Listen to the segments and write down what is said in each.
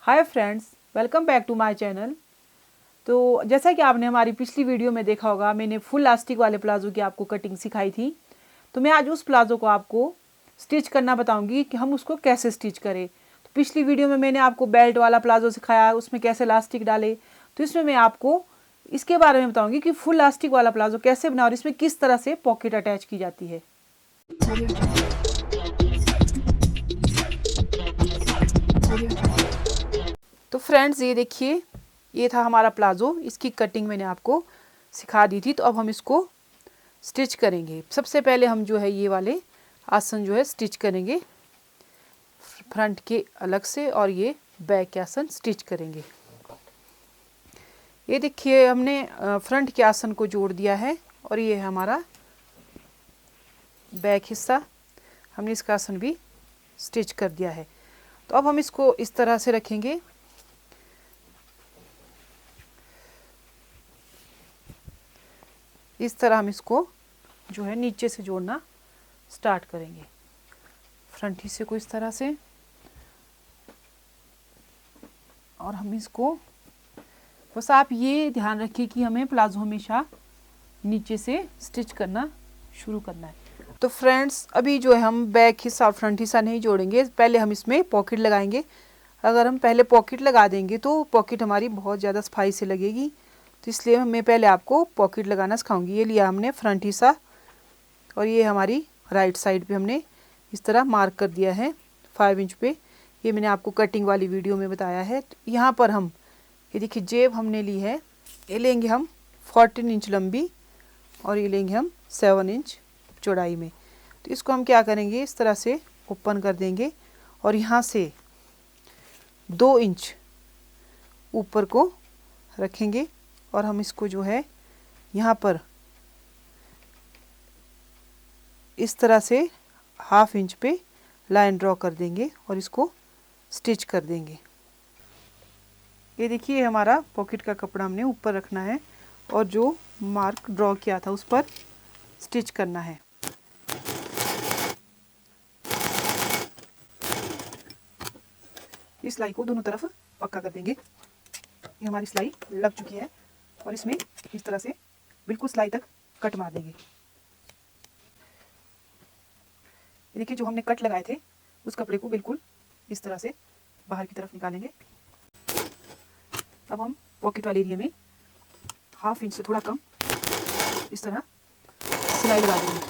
Hi friends, welcome back to my channel. तो जैसा कि आपने हमारी पिछली वीडियो में देखा होगा, मैंने फुल लास्टिक वाले प्लाजो की आपको कटिंग सिखाई थी। तो मैं आज उस प्लाजो को आपको स्टिच करना बताऊंगी कि हम उसको कैसे स्टिच करें। तो पिछली वीडियो में मैंने आपको बेल्ट वाला प्लाजो सिखाया, उसमें कैसे लास्टिक डाले। तो इसमें मैं आपको इसके बारे में बताऊँगी कि फुल लास्टिक वाला प्लाजो कैसे बनाओ और इसमें किस तरह से पॉकेट अटैच की जाती है। तो फ्रेंड्स, ये देखिए, ये था हमारा प्लाजो। इसकी कटिंग मैंने आपको सिखा दी थी। तो अब हम इसको स्टिच करेंगे। सबसे पहले हम जो है ये वाले आसन जो है स्टिच करेंगे, फ्रंट के अलग से, और ये बैक के आसन स्टिच करेंगे। ये देखिए, हमने फ्रंट के आसन को जोड़ दिया है और ये है हमारा बैक हिस्सा। हमने इसका आसन भी स्टिच कर दिया है। तो अब हम इसको इस तरह से रखेंगे। इस तरह हम इसको जो है नीचे से जोड़ना स्टार्ट करेंगे, फ्रंट हिस्से को इस तरह से। और हम इसको, बस आप ये ध्यान रखिए कि हमें प्लाजो हमेशा नीचे से स्टिच करना शुरू करना है। तो फ्रेंड्स, अभी जो है हम बैक हिस्सा और फ्रंट हिस्सा नहीं जोड़ेंगे, पहले हम इसमें पॉकेट लगाएंगे। अगर हम पहले पॉकेट लगा देंगे तो पॉकेट हमारी बहुत ज़्यादा सफाई से लगेगी। तो इसलिए मैं पहले आपको पॉकेट लगाना सिखाऊंगी। ये लिया हमने फ्रंट हिस्सा और ये हमारी राइट साइड पे हमने इस तरह मार्क कर दिया है 5 इंच पे। ये मैंने आपको कटिंग वाली वीडियो में बताया है। तो यहाँ पर हम, ये देखिए, जेब हमने ली है। ये लेंगे हम 14 इंच लंबी और ये लेंगे हम 7 इंच चौड़ाई में। तो इसको हम क्या करेंगे, इस तरह से ओपन कर देंगे और यहाँ से 2 इंच ऊपर को रखेंगे और हम इसको जो है यहाँ पर इस तरह से 1/2 इंच पे लाइन ड्रॉ कर देंगे और इसको स्टिच कर देंगे। ये देखिए, हमारा पॉकेट का कपड़ा हमने ऊपर रखना है और जो मार्क ड्रॉ किया था उस पर स्टिच करना है। इस सिलाई को दोनों तरफ पक्का कर देंगे। ये हमारी सिलाई लग चुकी है और इसमें इस तरह से बिल्कुल सिलाई तक कट मार देंगे। ये देखिए, जो हमने कट लगाए थे उस कपड़े को बिल्कुल इस तरह से बाहर की तरफ निकालेंगे। अब हम पॉकेट वाले एरिया में 1/2 इंच से थोड़ा कम इस तरह सिलाई लगा देंगे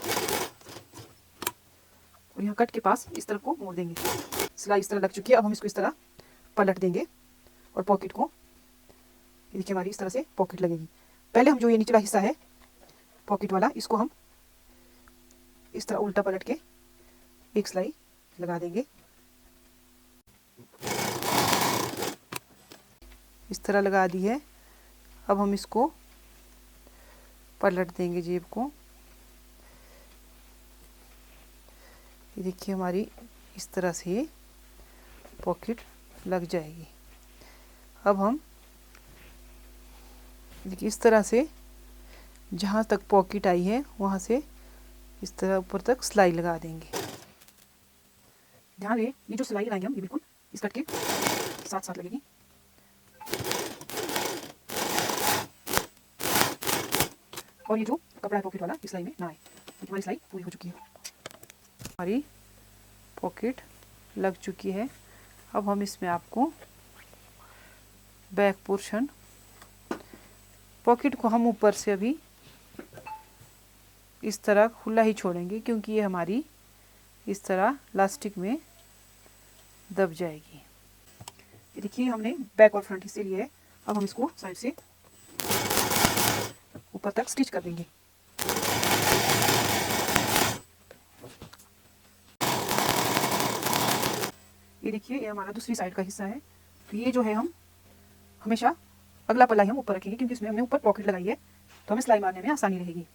और यहाँ कट के पास इस तरफ को मोड़ देंगे। सिलाई इस तरह लग चुकी है। अब हम इसको इस तरह पलट देंगे और पॉकेट को, ये देखिए, हमारी इस तरह से पॉकेट लगेगी। पहले हम जो ये निचला हिस्सा है पॉकेट वाला, इसको हम इस तरह उल्टा पलट के एक सिलाई लगा देंगे। इस तरह लगा दी है। अब हम इसको पलट देंगे जेब को। ये देखिए, हमारी इस तरह से पॉकेट लग जाएगी। अब हम देखिए इस तरह से जहाँ तक पॉकेट आई है वहाँ से इस तरह ऊपर तक सिलाई लगा देंगे। ध्यान रहे, ये जो सिलाई लगाएंगे हम, ये बिल्कुल इस कट के साथ साथ लगेगी। और ये जो कपड़ा है पॉकेट वाला, इस सिलाई में ना आए। हमारी सिलाई पूरी हो चुकी है। हमारी पॉकेट लग चुकी है। अब हम इसमें आपको बैक पोर्शन, पॉकेट को हम ऊपर से अभी इस तरह खुला ही छोड़ेंगे क्योंकि ये हमारी इस तरह लास्टिक में दब जाएगी। ये देखिए, हमने बैक और फ्रंट हिस्से लिए है। अब हम इसको साइड से ऊपर तक स्टिच कर देंगे। ये देखिए, ये हमारा दूसरी साइड का हिस्सा है। तो ये जो है हम हमेशा अगला पल्ला ही हम ऊपर रखेंगे क्योंकि इसमें हमने ऊपर पॉकेट लगाई है, तो हमें सिलाई मारने में आसानी रहेगी।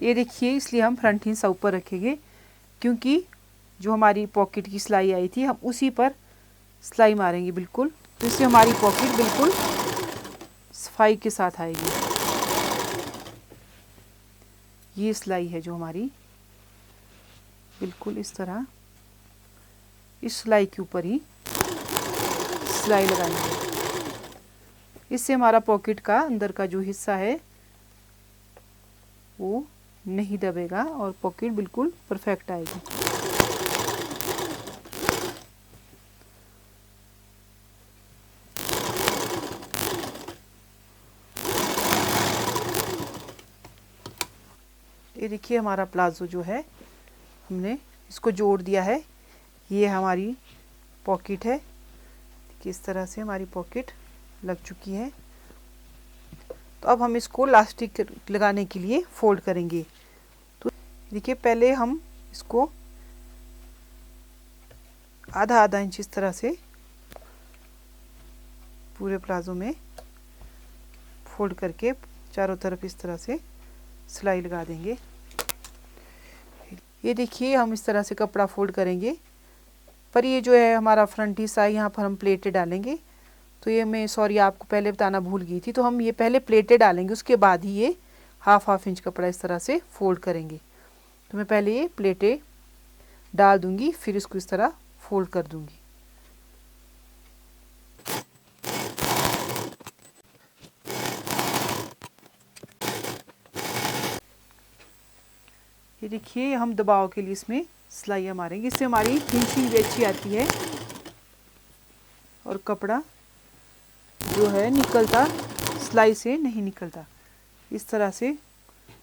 ये देखिए, इसलिए हम फ्रंट हिस्सा ऊपर रखेंगे क्योंकि जो हमारी पॉकेट की सिलाई आई थी हम उसी पर सिलाई मारेंगे बिल्कुल। तो इससे हमारी पॉकेट बिल्कुल सफाई के साथ आएगी। ये सिलाई है जो हमारी बिल्कुल इस तरह इस सिलाई के ऊपर ही सिलाई लगाएंगे। इससे हमारा पॉकेट का अंदर का जो हिस्सा है वो नहीं दबेगा और पॉकेट बिल्कुल परफेक्ट आएगी। ये देखिए हमारा प्लाजो जो है हमने इसको जोड़ दिया है। ये हमारी पॉकेट है। किस तरह से हमारी पॉकेट लग चुकी है। तो अब हम इसको इलास्टिक लगाने के लिए फोल्ड करेंगे। तो देखिए पहले हम इसको आधा आधा इंच इस तरह से पूरे प्लाजो में फोल्ड करके चारों तरफ इस तरह से सिलाई लगा देंगे। ये देखिए हम इस तरह से कपड़ा फोल्ड करेंगे, पर ये जो है हमारा फ्रंट हिस्सा है यहाँ पर हम प्लेटें डालेंगे। तो ये मैं सॉरी आपको पहले बताना भूल गई थी। तो हम ये पहले प्लेटें डालेंगे, उसके बाद ही ये हाफ इंच कपड़ा इस तरह से फोल्ड करेंगे। तो मैं पहले ये प्लेटें डाल दूंगी, फिर इसको इस तरह फोल्ड कर दूंगी। ये देखिए हम दबाव के लिए इसमें सिलाइयाँ मारेंगे, इससे हमारी फिनिशिंग भी अच्छी आती है और कपड़ा जो है निकलता, सिलाई से नहीं निकलता। इस तरह से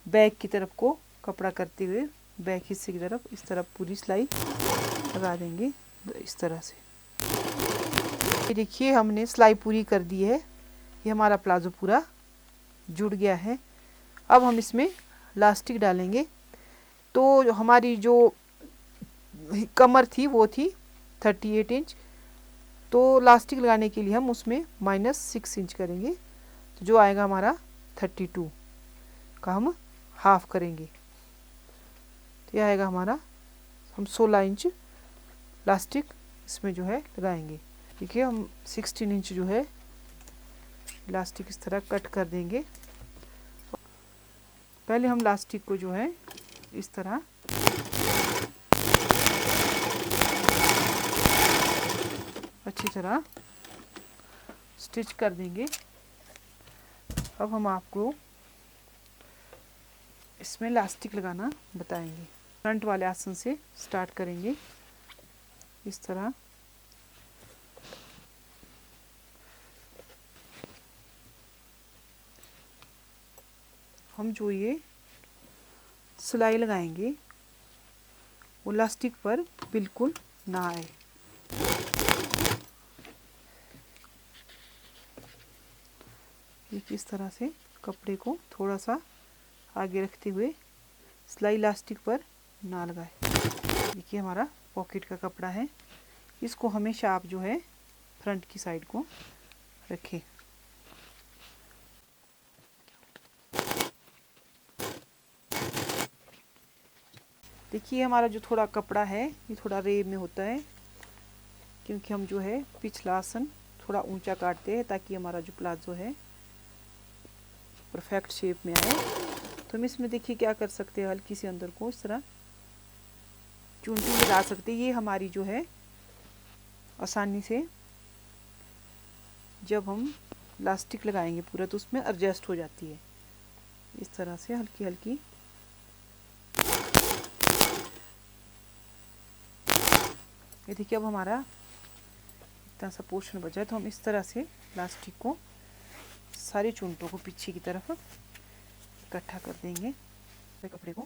बैक की तरफ को कपड़ा करते हुए बैक हिस्से की तरफ इस तरफ पूरी सिलाई लगा देंगे इस तरह से। ये देखिए हमने सिलाई पूरी कर दी है। ये हमारा प्लाजो पूरा जुड़ गया है। अब हम इसमें इलास्टिक डालेंगे। तो हमारी जो कमर थी वो थी 38 इंच। तो इलास्टिक लगाने के लिए हम उसमें -6 इंच करेंगे। तो जो आएगा हमारा 32 का हम हाफ करेंगे। तो ये आएगा हमारा, हम 16 इंच इलास्टिक इसमें जो है लगाएंगे। देखिए हम 16 इंच जो है इलास्टिक इस तरह कट कर देंगे। पहले हम इलास्टिक को जो है इस तरह अच्छी तरह स्टिच कर देंगे। अब हम आपको इसमें इलास्टिक लगाना बताएंगे। फ्रंट वाले आसन से स्टार्ट करेंगे। इस तरह हम जो ये सिलाई लगाएंगे वो इलास्टिक पर बिल्कुल ना आए। ये किस तरह से कपड़े को थोड़ा सा आगे रखते हुए सिलाई इलास्टिक पर ना लगाए। देखिए हमारा पॉकेट का कपड़ा है। इसको हमेशा आप जो है फ्रंट की साइड को रखें। देखिए हमारा जो थोड़ा कपड़ा है ये थोड़ा रेब में होता है, क्योंकि हम जो है पिछला आसन थोड़ा ऊंचा काटते हैं ताकि हमारा जो प्लाजो है परफेक्ट शेप में आए। तो हम इसमें देखिए क्या कर सकते हैं, हल्की सी अंदर को इस तरह चूंटी लगा सकते हैं। ये हमारी जो है आसानी से जब हम इलास्टिक लगाएंगे पूरा तो उसमें एडजस्ट हो जाती है। इस तरह से हल्की हल्की ये देखिए अब हमारा इतना सा पोर्शन बचा है। तो हम इस तरह से इलास्टिक को सारी चूंटों को पीछे की तरफ इकट्ठा कर देंगे। तो कपड़े को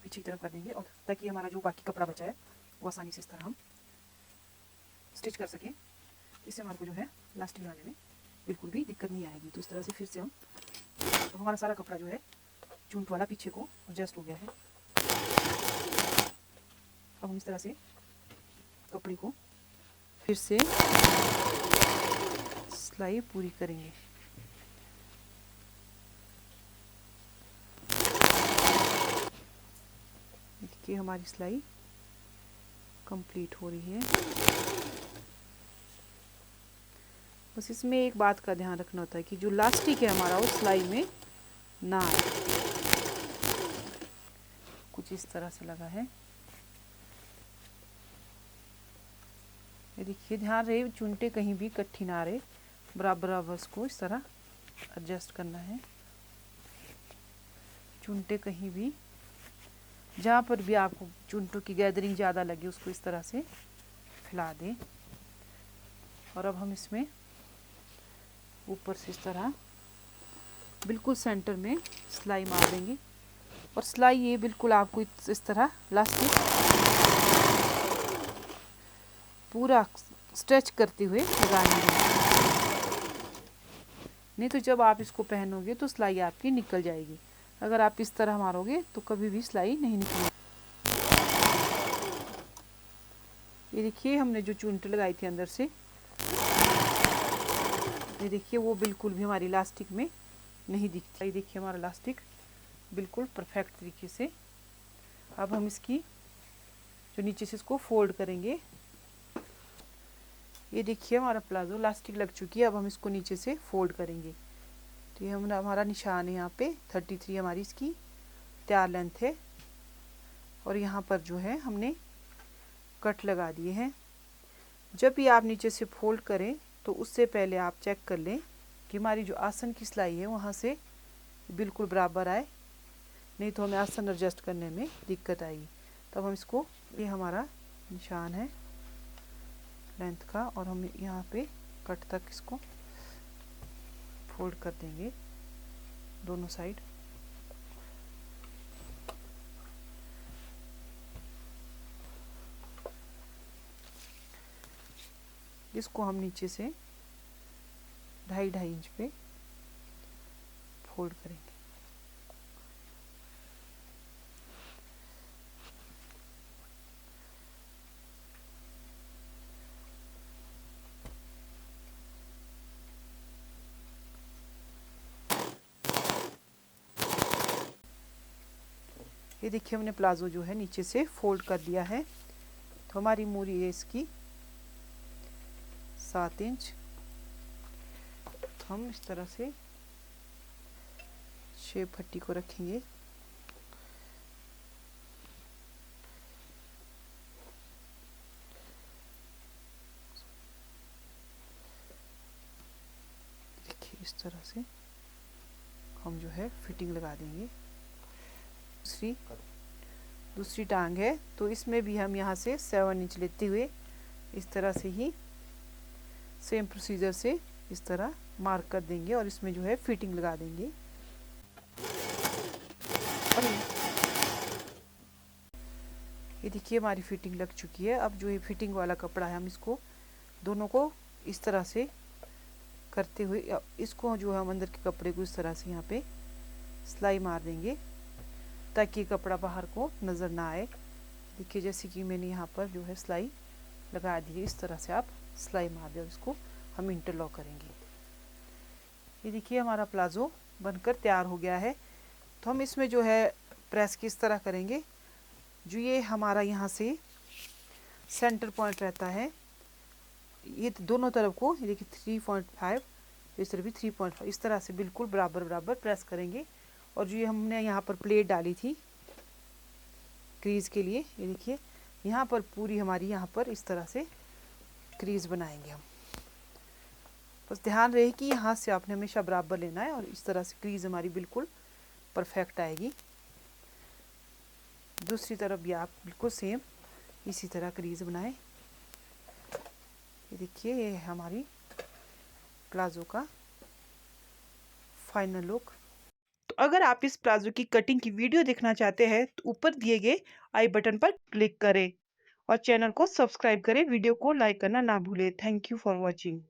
पीछे की तरफ कर देंगे और ताकि हमारा जो बाकी कपड़ा बचा है वो आसानी से इस तरह हम स्टिच कर सकें। इससे हमारे को जो है इलास्टिक लगाने में बिल्कुल भी दिक्कत नहीं आएगी। तो इस तरह से फिर से हम, तो हमारा सारा कपड़ा जो है चूंट वाला पीछे को एडजस्ट हो गया है। अब हम इस तरह से कपड़े को फिर से सिलाई पूरी करेंगे। देखिए हमारी सिलाई कंप्लीट हो रही है। बस इसमें एक बात का ध्यान रखना होता है कि जो इलास्टिक है हमारा वो सिलाई में ना आए। कुछ इस तरह से लगा है। ये देखिए, ध्यान रहे चुनटे कहीं भी इकट्ठी ना रहे, बराबर बराबर इसको इस तरह एडजस्ट करना है। चुनटे कहीं भी, जहाँ पर भी आपको चुनटों की गैदरिंग ज़्यादा लगे उसको इस तरह से फैला दें। और अब हम इसमें ऊपर से इस तरह बिल्कुल सेंटर में सिलाई मार देंगे। और सिलाई ये बिल्कुल आपको इस तरह लास्टिक पूरा स्ट्रेच करते हुए लगानी है, नहीं तो जब आप इसको पहनोगे तो सिलाई आपकी निकल जाएगी। अगर आप इस तरह मारोगे तो कभी भी सिलाई नहीं निकलेगी। ये देखिए, हमने जो चुनटे लगाई थी अंदर से, ये देखिए वो बिल्कुल भी हमारी इलास्टिक में नहीं दिखती। ये देखिए हमारा इलास्टिक बिल्कुल परफेक्ट तरीके से। अब हम इसकी जो नीचे से इसको फोल्ड करेंगे। ये देखिए हमारा प्लाजो इलास्टिक लग चुकी है। अब हम इसको नीचे से फोल्ड करेंगे। तो ये हमारा निशान है, यहाँ पे 33 हमारी इसकी तैयार लेंथ है। और यहाँ पर जो है हमने कट लगा दिए हैं। जब भी आप नीचे से फोल्ड करें तो उससे पहले आप चेक कर लें कि हमारी जो आसन की सिलाई है वहाँ से बिल्कुल बराबर आए, नहीं तो हमें आसन एडजस्ट करने में दिक्कत आएगी। तब हम इसको, ये हमारा निशान है लेंथ का, और हम यहाँ पे कट तक इसको फोल्ड कर देंगे दोनों साइड। इसको हम नीचे से 2.5 इंच पे फोल्ड करेंगे। ये देखिए हमने प्लाजो जो है नीचे से फोल्ड कर दिया है। तो हमारी मूरी है इसकी 7 इंच। तो हम इस तरह से शेप पट्टी को रखेंगे। देखिए इस तरह से हम जो है फिटिंग लगा देंगे। दूसरी टांग है तो इसमें भी हम यहाँ से 7 इंच लेते हुए इस तरह से ही सेम प्रोसीजर से इस तरह मार्क कर देंगे और इसमें जो है फिटिंग लगा देंगे। और ये देखिए हमारी फिटिंग लग चुकी है। अब जो ये फिटिंग वाला कपड़ा है हम इसको दोनों को इस तरह से करते हुए इसको जो है हम अंदर के कपड़े को इस तरह से यहाँ पे सिलाई मार देंगे ताकि कपड़ा बाहर को नज़र ना आए। देखिए जैसे कि मैंने यहाँ पर जो है सिलाई लगा दी है, इस तरह से आप सिलाई मार दें और इसको हम इंटरलॉक करेंगे। ये देखिए हमारा प्लाजो बनकर तैयार हो गया है। तो हम इसमें जो है प्रेस किस तरह करेंगे, जो ये हमारा यहाँ से सेंटर पॉइंट रहता है, ये दोनों तरफ को ये देखिए 3.5, इस तरफ भी 3.5, इस तरह से बिल्कुल बराबर बराबर प्रेस करेंगे। और जो ये हमने यहाँ पर प्लेट डाली थी क्रीज के लिए, ये देखिए यहाँ पर पूरी हमारी यहाँ पर इस तरह से क्रीज बनाएंगे हम। बस ध्यान रहे कि यहाँ से आपने हमेशा बराबर लेना है और इस तरह से क्रीज हमारी बिल्कुल परफेक्ट आएगी। दूसरी तरफ भी आप बिल्कुल सेम इसी तरह क्रीज बनाएं। ये देखिए ये हमारी प्लाजो का फाइनल लुक। तो अगर आप इस प्लाजो की कटिंग की वीडियो देखना चाहते हैं तो ऊपर दिए गए आई बटन पर क्लिक करें और चैनल को सब्सक्राइब करें। वीडियो को लाइक करना ना भूलें। Thank you for watching.